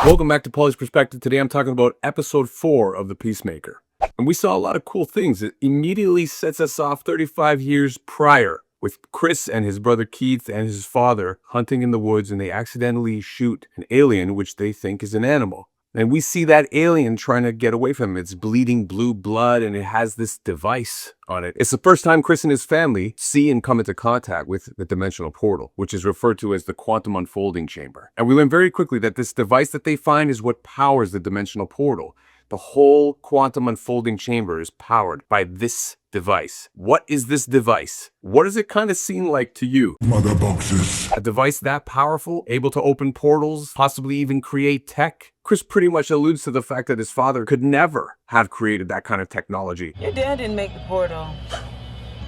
Welcome back to Paul's Perspective. Today I'm talking about episode 4 of The Peacemaker. And we saw a lot of cool things. It immediately sets us off 35 years prior with Chris and his brother Keith and his father hunting in the woods, and they accidentally shoot an alien which they think is an animal. And we see that alien trying to get away from him. It's bleeding blue blood, and it has this device on it. It's the first time Chris and his family see and come into contact with the dimensional portal, which is referred to as the quantum unfolding chamber. And we learn very quickly that this device that they find is what powers the dimensional portal. The whole quantum unfolding chamber is powered by this device. What is this device? What does it kind of seem like to you? Mother boxes. A device that powerful, able to open portals, possibly even create tech? Chris pretty much alludes to the fact that his father could never have created that kind of technology. Your dad didn't make the portal.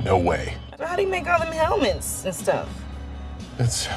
No way. So how do you make all them helmets and stuff? It's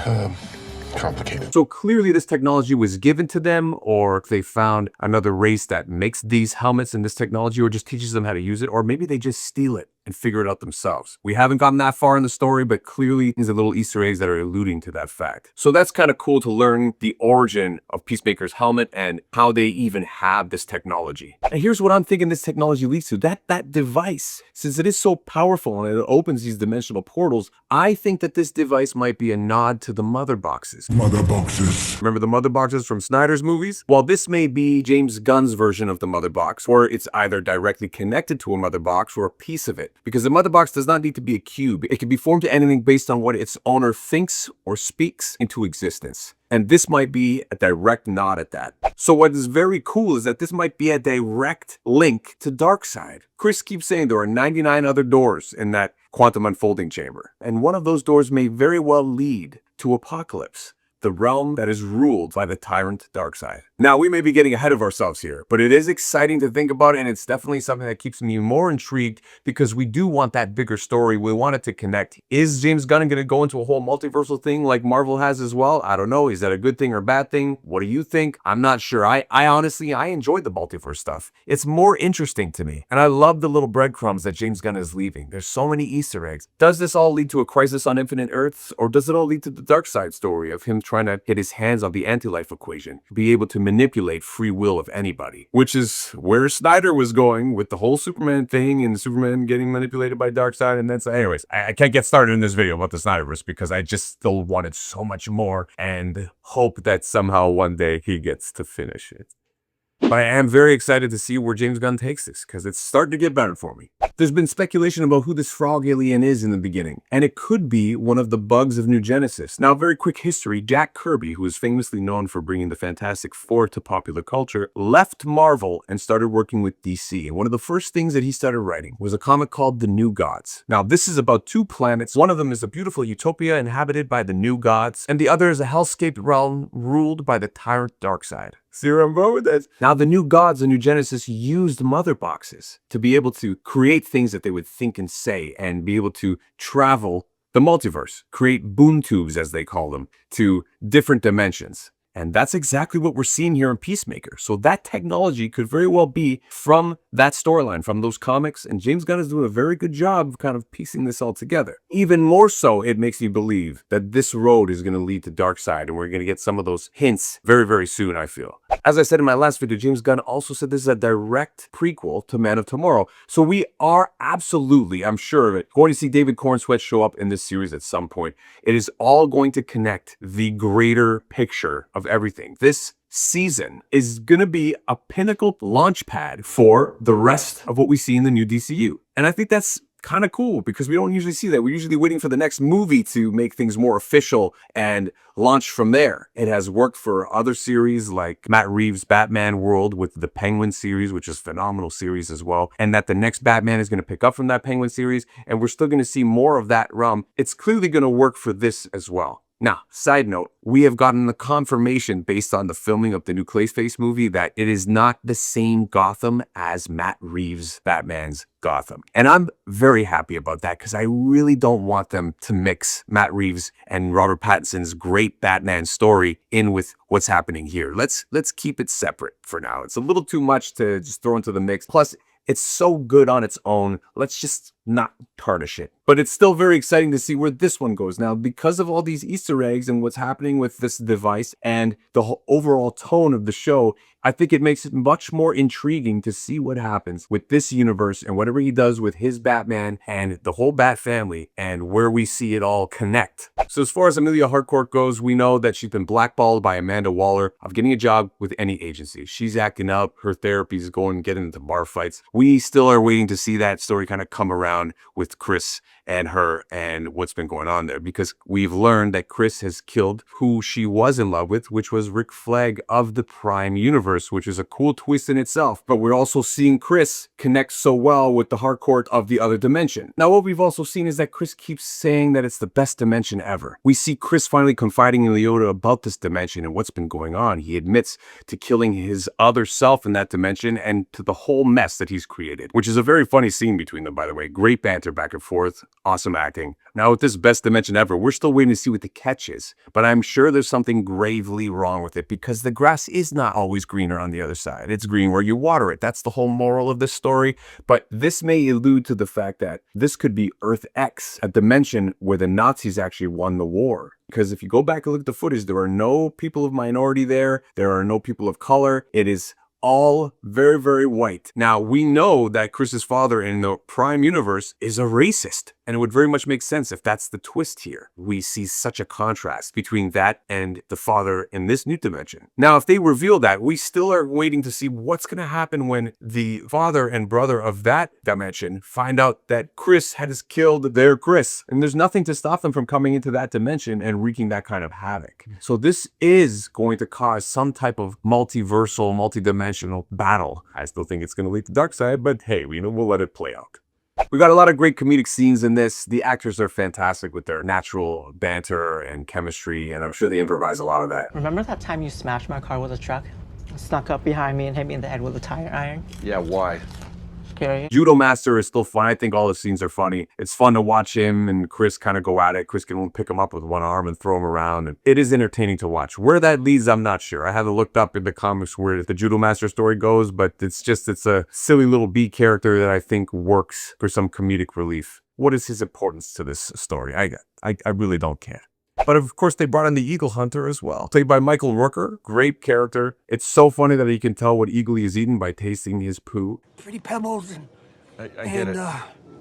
complicated. So clearly this technology was given to them, or they found another race that makes these helmets and this technology, or just teaches them how to use it, or maybe they just steal it and figure it out themselves. We haven't gotten that far in the story, but clearly these are little Easter eggs that are alluding to that fact. So that's kind of cool to learn the origin of Peacemaker's helmet and how they even have this technology. And here's what I'm thinking this technology leads to. That device, since it is so powerful and it opens these dimensional portals, I think that this device might be a nod to the mother boxes. Mother boxes. Remember the mother boxes from Snyder's movies? Well, this may be James Gunn's version of the mother box, or it's either directly connected to a mother box or a piece of it. Because the mother box does not need to be a cube. It can be formed to anything based on what its owner thinks or speaks into existence. And this might be a direct nod at that. So what is very cool is that this might be a direct link to DARKSEID. Chris keeps saying there are 99 other doors in that quantum unfolding chamber. And one of those doors may very well lead to Apocalypse, the realm that is ruled by the tyrant DARKSEID. Now, we may be getting ahead of ourselves here, but it is exciting to think about, and it's definitely something that keeps me more intrigued because we do want that bigger story. We want it to connect. Is James Gunn going to go into a whole multiversal thing like Marvel has as well? I don't know. Is that a good thing or a bad thing? What do you think? I'm not sure. I honestly enjoyed the multiverse stuff. It's more interesting to me, and I love the little breadcrumbs that James Gunn is leaving. There's so many Easter eggs. Does this all lead to a Crisis on Infinite Earths, or does it all lead to the DARKSEID story of him trying to get his hands on the anti-life equation, be able to manipulate free will of anybody, which is where Snyder was going with the whole Superman thing and Superman getting manipulated by DARKSEID. And then, so anyways, I can't get started in this video about the Snyderverse because I just still wanted so much more and hope that somehow one day he gets to finish it. But I am very excited to see where James Gunn takes this, because it's starting to get better for me. There's been speculation about who this frog alien is in the beginning, and it could be one of the bugs of New Genesis. Now, very quick history, Jack Kirby, who is famously known for bringing the Fantastic Four to popular culture, left Marvel and started working with DC. And one of the first things that he started writing was a comic called The New Gods. Now, this is about two planets. One of them is a beautiful utopia inhabited by the new gods, and the other is a hellscape realm ruled by the tyrant DARKSEID. See where I'm going with this? Now, the new gods in New Genesis used mother boxes to be able to create things that they would think and say and be able to travel the multiverse, create boon tubes, as they call them, to different dimensions. And that's exactly what we're seeing here in Peacemaker. So that technology could very well be from that storyline, from those comics. And James Gunn is doing a very good job of kind of piecing this all together. Even more so, it makes me believe that this road is going to lead to DARKSEID. And we're going to get some of those hints very, very soon, I feel. As I said in my last video, James Gunn also said this is a direct prequel to Man of Tomorrow. So we are absolutely, I'm sure of it, going to see David Cornsweet show up in this series at some point. It is all going to connect the greater picture of everything. This season is going to be a pinnacle launch pad for the rest of what we see in the new DCU. And I think that's kind of cool because we don't usually see that. We're usually waiting for the next movie to make things more official and launch from there. It has worked for other series like Matt Reeves' Batman World with the Penguin series, which is a phenomenal series as well. And that the next Batman is going to pick up from that Penguin series. And we're still going to see more of that realm. It's clearly going to work for this as well. Now, side note, we have gotten the confirmation based on the filming of the new Clayface movie that it is not the same Gotham as Matt Reeves' Batman's Gotham. And I'm very happy about that because I really don't want them to mix Matt Reeves and Robert Pattinson's great Batman story in with what's happening here. Let's keep it separate for now. It's a little too much to just throw into the mix. Plus, it's so good on its own. Let's just not tarnish it. But it's still very exciting to see where this one goes. Now, because of all these Easter eggs and what's happening with this device and the whole overall tone of the show, I think it makes it much more intriguing to see what happens with this universe and whatever he does with his Batman and the whole Bat family and where we see it all connect. So as far as Amelia Harcourt goes, we know that she's been blackballed by Amanda Waller of getting a job with any agency. She's acting up, her therapy is going, getting into bar fights. We still are waiting to see that story kind of come around with Chris and her and what's been going on there, because we've learned that Chris has killed who she was in love with, which was Rick Flag of the Prime Universe, which is a cool twist in itself. But we're also seeing Chris connect so well with the Harcourt of the other dimension. Now, what we've also seen is that Chris keeps saying that it's the best dimension ever. We see Chris finally confiding in Leota about this dimension and what's been going on. He admits to killing his other self in that dimension and to the whole mess that he's created, which is a very funny scene between them, by the way. Great banter back and forth. Awesome acting. Now, with this best dimension ever, we're still waiting to see what the catch is, but I'm sure there's something gravely wrong with it, because the grass is not always greener on the other side. It's green where you water it. That's the whole moral of this story. But this may allude to the fact that this could be Earth X, a dimension where the Nazis actually won the war. Because if you go back and look at the footage, there are no people of minority there. There are no people of color. It is all very, very white. Now, we know that Chris's father in the Prime Universe is a racist, and it would very much make sense if that's the twist here. We see such a contrast between that and the father in this new dimension. Now, if they reveal that, we still are waiting to see what's going to happen when the father and brother of that dimension find out that Chris has killed their Chris, and there's nothing to stop them from coming into that dimension and wreaking that kind of havoc. So this is going to cause some type of multiversal, multidimensional battle. I still think it's going to lead to Darkseid, but hey, we'll let it play out. We got a lot of great comedic scenes in this. The actors are fantastic with their natural banter and chemistry, and I'm sure they improvise a lot of that. Remember that time you smashed my car with a truck? Snuck up behind me and hit me in the head with a tire iron? Yeah, why? Scary. Judo Master is still fun. I think all the scenes are funny. It's fun to watch him and Chris kind of go at it. Chris can pick him up with one arm and throw him around. And it is entertaining to watch. Where that leads, I'm not sure. I haven't looked up in the comics where the Judo Master story goes, but it's a silly little B character that I think works for some comedic relief. What is his importance to this story? I really don't care. But of course, they brought in the Eagle Hunter as well. Played by Michael Rooker. Great character. It's so funny that he can tell what eagle he is eating by tasting his poo. Pretty pebbles and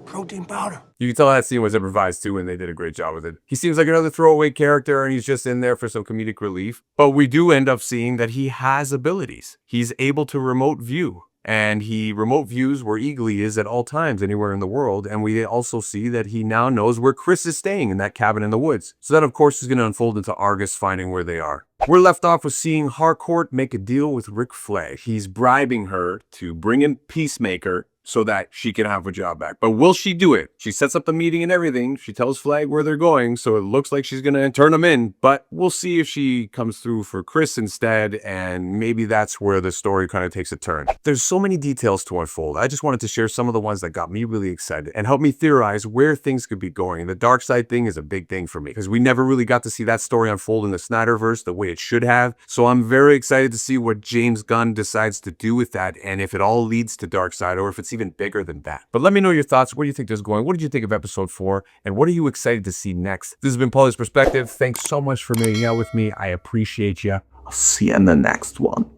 protein powder. You can tell that scene was improvised too, and they did a great job with it. He seems like another throwaway character, and he's just in there for some comedic relief. But we do end up seeing that he has abilities. He's able to remote view. And he remote views where Eagle is at all times, anywhere in the world. And we also see that he now knows where Chris is staying in that cabin in the woods. So that, of course, is going to unfold into Argus finding where they are. We're left off with seeing Harcourt make a deal with Rick Flag. He's bribing her to bring in Peacemaker so that she can have her job back. But will she do it? She sets up the meeting and everything. She tells Flag where they're going, so it looks like she's gonna turn them in. But we'll see if she comes through for Chris instead, and maybe that's where the story kind of takes a turn. There's so many details to unfold. I just wanted to share some of the ones that got me really excited and help me theorize where things could be going. The Darkseid thing is a big thing for me, because we never really got to see that story unfold in the Snyderverse the way it should have. So I'm very excited to see what James Gunn decides to do with that, and if it all leads to Darkseid, or if it's even bigger than that. But let me know your thoughts. Where do you think this is going? What did you think of episode 4? And what are you excited to see next? This has been Pauly's Perspective. Thanks so much for making out with me. I appreciate you. I'll see you in the next one.